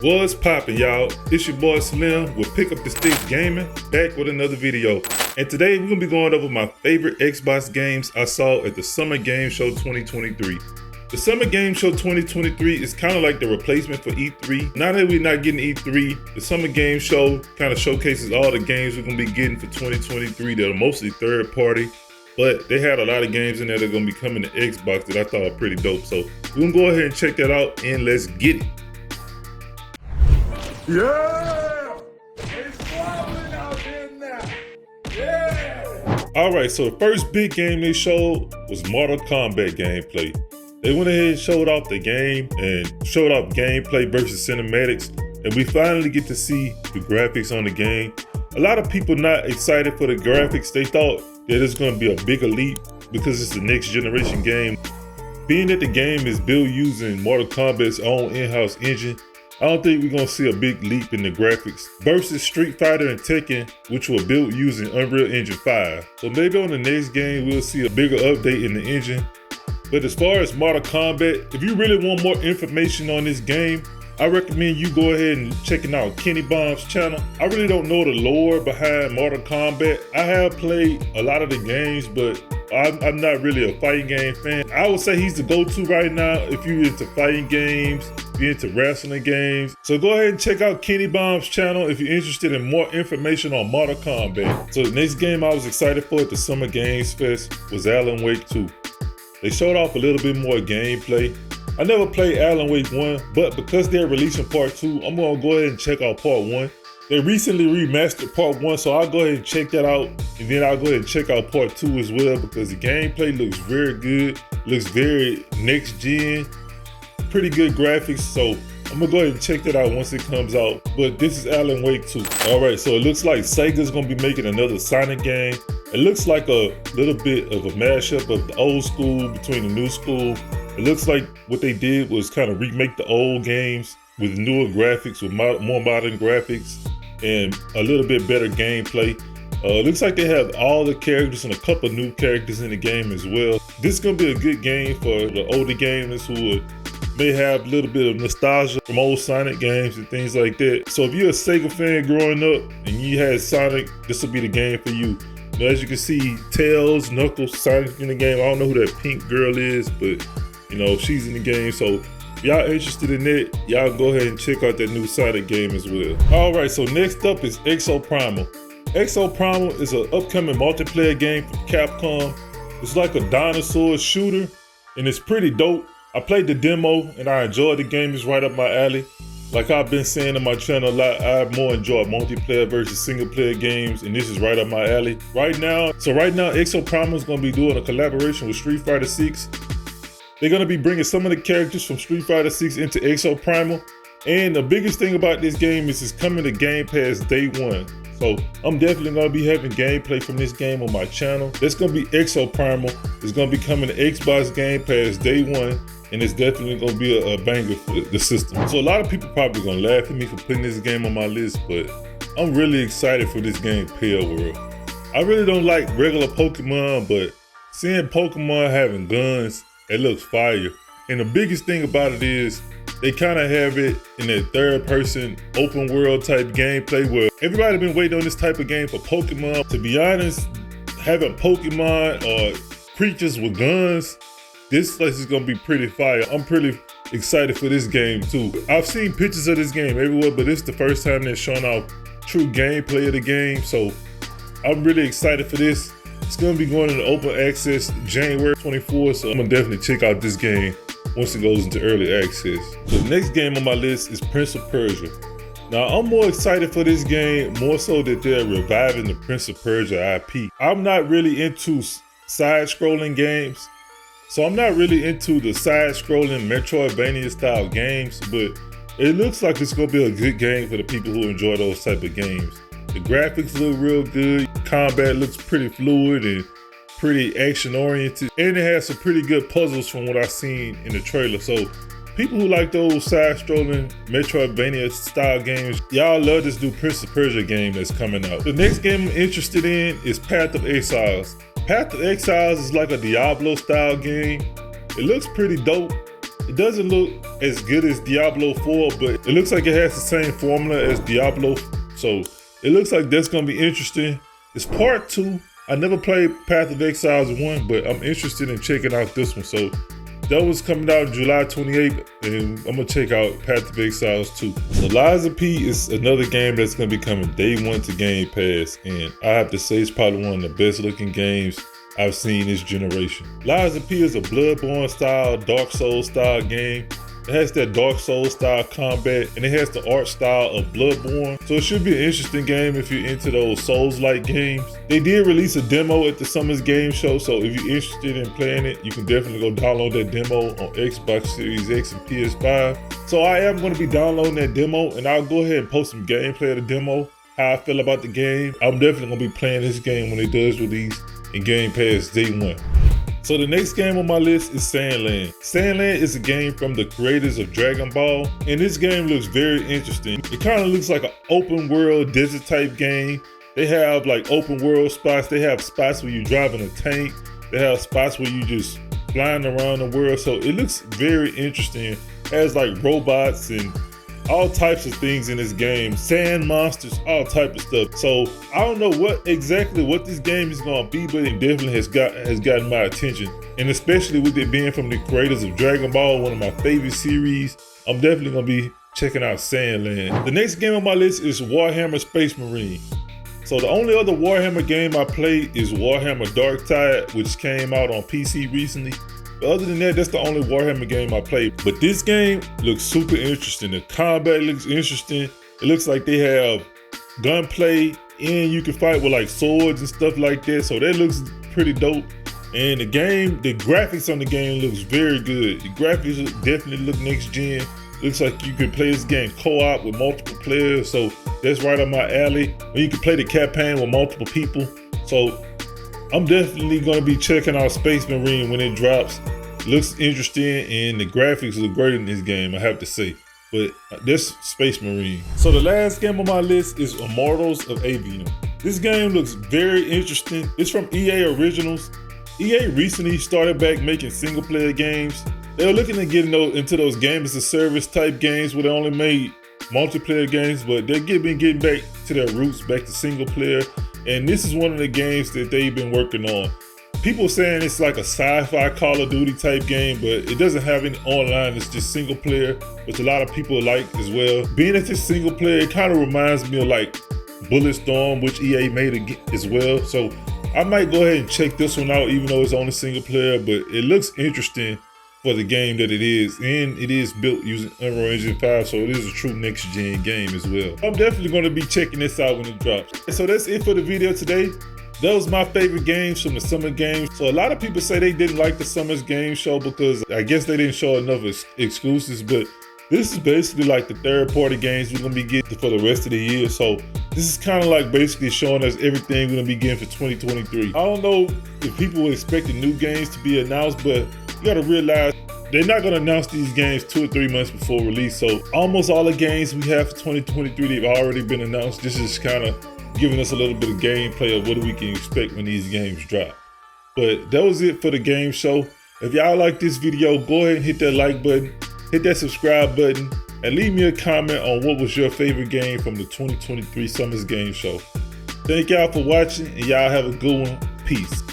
What's poppin', y'all? It's your boy Slim with PickUpTheSticksGaming, back with another video. And today we're gonna be going over my favorite Xbox games I saw at the Summer Game Show 2023. The Summer Game Show 2023 is kind of like the replacement for E3. Now that we're not getting E3, the Summer Game Show kind of showcases all the games we're gonna be getting for 2023 that are mostly third party. But they had a lot of games in there that are gonna be coming to Xbox that I thought were pretty dope. So we're gonna go ahead and check that out and let's get it. Yeah! It's swallowing out there now! Yeah! Alright, so the first big game they showed was Mortal Kombat gameplay. They went ahead and showed off the game and showed off gameplay versus cinematics, and we finally get to see the graphics on the game. A lot of people not excited for the graphics. They thought that it's going to be a bigger leap because it's the next generation game. Being that the game is built using Mortal Kombat's own in-house engine, I don't think we're gonna see a big leap in the graphics versus Street Fighter and Tekken, which were built using Unreal Engine 5. So maybe on the next game, we'll see a bigger update in the engine. But as far as Mortal Kombat, if you really want more information on this game, I recommend you go ahead and checking out Kenny Bomb's channel. I really don't know the lore behind Mortal Kombat. I have played a lot of the games, but I'm not really a fighting game fan. I would say he's the go-to right now if you're into fighting games, if you're into wrestling games. So go ahead and check out Kenny Bomb's channel if you're interested in more information on Mortal Kombat. So the next game I was excited for at the Summer Games Fest was Alan Wake 2. They showed off a little bit more gameplay. I never played Alan Wake 1, but because they're releasing part 2, I'm gonna go ahead and check out part 1. They recently remastered part 1, so I'll go ahead and check that out, and then I'll go ahead and check out part 2 as well because the gameplay looks very good, looks very next gen, pretty good graphics, so I'm gonna go ahead and check that out once it comes out. But this is Alan Wake 2. Alright, so it looks like Sega's gonna be making another Sonic game. It looks like a little bit of a mashup of the old school between the new school. It looks like what they did was kind of remake the old games with newer graphics, with more modern graphics, and a little bit better gameplay. Looks like they have all the characters and a couple new characters in the game as well. This is gonna be a good game for the older gamers who may have a little bit of nostalgia from old Sonic games and things like that. So if you're a Sega fan growing up and you had Sonic, this will be the game for you. Now, as you can see, Tails, Knuckles, Sonic in the game. I don't know who that pink girl is, but you know, she's in the game. So if y'all interested in it, y'all go ahead and check out that new Sonic game as well. All right, so next up is Exo Primal. Exo Primal is an upcoming multiplayer game from Capcom. It's like a dinosaur shooter, and it's pretty dope. I played the demo, and I enjoyed the game. It's right up my alley. Like I've been saying on my channel a lot, I more enjoy multiplayer versus single player games, and this is right up my alley. Right now, Exo Primal is gonna be doing a collaboration with Street Fighter 6. They're gonna be bringing some of the characters from Street Fighter 6 into Exo Primal. And the biggest thing about this game is it's coming to Game Pass day one. So I'm definitely gonna be having gameplay from this game on my channel. That's gonna be Exo Primal. It's gonna be coming to Xbox Game Pass day one. And it's definitely gonna be a banger for the system. So a lot of people probably gonna laugh at me for putting this game on my list, but I'm really excited for this game, Pale World. I really don't like regular Pokemon, but seeing Pokemon having guns, it looks fire. And the biggest thing about it is they kind of have it in that third person open world type gameplay where everybody been waiting on this type of game for Pokemon. To be honest, having Pokemon or creatures with guns, this place is gonna be pretty fire. I'm pretty excited for this game too. I've seen pictures of this game everywhere, but it's the first time they're showing off true gameplay of the game. So I'm really excited for this. It's gonna be going into open access January 24th, so I'm gonna definitely check out this game once it goes into early access. The next game on my list is Prince of Persia. Now I'm more excited for this game, more so that they're reviving the Prince of Persia IP. I'm not really into side-scrolling games. So I'm not really into the side-scrolling Metroidvania style games, but it looks like it's gonna be a good game for the people who enjoy those type of games. The graphics look real good, combat looks pretty fluid and pretty action-oriented, and it has some pretty good puzzles from what I've seen in the trailer. So people who like those side-scrolling Metroidvania style games, y'all love this new Prince of Persia game that's coming out. The next game I'm interested in is Path of Exiles. Path of Exiles is like a Diablo style game. It looks pretty dope. It doesn't look as good as Diablo 4, but it looks like it has the same formula as Diablo. So it looks like that's gonna be interesting. It's part 2. I never played Path of Exiles 1, but I'm interested in checking out this one. So that was coming out July 28th, and I'm gonna check out Path of Exiles 2. So Lies of P is another game that's gonna be coming day 1 to Game Pass, and I have to say it's probably one of the best looking games I've seen this generation. Lies of P is a Bloodborne style, Dark Souls style game. It has that Dark Souls style combat, and it has the art style of Bloodborne. So it should be an interesting game if you're into those Souls-like games. They did release a demo at the Summer's Game Show, so if you're interested in playing it, you can definitely go download that demo on Xbox Series X and PS5. So I am going to be downloading that demo, and I'll go ahead and post some gameplay of the demo, how I feel about the game. I'm definitely going to be playing this game when it does release in Game Pass day 1. So the next game on my list is Sandland. Sandland is a game from the creators of Dragon Ball, and this game looks very interesting. It kind of looks like an open world desert type game. They have like open world spots. They have spots where you're driving a tank. They have spots where you just flying around the world. So it looks very interesting. It has like robots and all types of things in this game, sand monsters, all type of stuff. So I don't know what this game is gonna be, but it definitely has gotten my attention. And especially with it being from the creators of Dragon Ball, one of my favorite series, I'm definitely gonna be checking out Sandland. The next game on my list is Warhammer Space Marine. So the only other Warhammer game I played is Warhammer Darktide, which came out on PC recently. But other than that, that's the only Warhammer game I played. But this game looks super interesting. The combat looks interesting. It looks like they have gunplay and you can fight with like swords and stuff like that. So that looks pretty dope. And the graphics on the game looks very good. The graphics definitely look next gen. Looks like you can play this game co-op with multiple players. So that's right up my alley. Or you can play the campaign with multiple people. So I'm definitely going to be checking out Space Marine when it drops. It looks interesting and the graphics look great in this game, I have to say. But this Space Marine. So the last game on my list is Immortals of Avium. This game looks very interesting. It's from EA Originals. EA recently started back making single player games. They were looking to get into those games as a service type games where they only made multiplayer games, but they've been getting back to their roots, back to single player. And this is one of the games that they've been working on. People saying it's like a sci-fi Call of Duty type game, but it doesn't have any online. It's just single player, which a lot of people like as well. Being that it's single player, it kind of reminds me of like Bulletstorm, which EA made as well. So I might go ahead and check this one out, even though it's only single player, but it looks interesting for the game that it is, and it is built using Unreal Engine 5, so it is a true next-gen game as well. I'm definitely going to be checking this out when it drops. So that's it for the video today. That was my favorite games from the Summer Games. So a lot of people say they didn't like the Summer's Game Show because I guess they didn't show enough exclusives, but this is basically like the third-party games we're going to be getting for the rest of the year. So this is kind of like basically showing us everything we're going to be getting for 2023. I don't know if people were expecting new games to be announced, but you gotta realize they're not gonna announce these games 2 or 3 months before release. So almost all the games we have for 2023, they've already been announced. This is kind of giving us a little bit of gameplay of what we can expect when these games drop. But that was it for the game show. If y'all like this video, go ahead and hit that like button, hit that subscribe button, and leave me a comment on what was your favorite game from the 2023 Summer's Game Show. Thank y'all for watching, and y'all have a good one. Peace.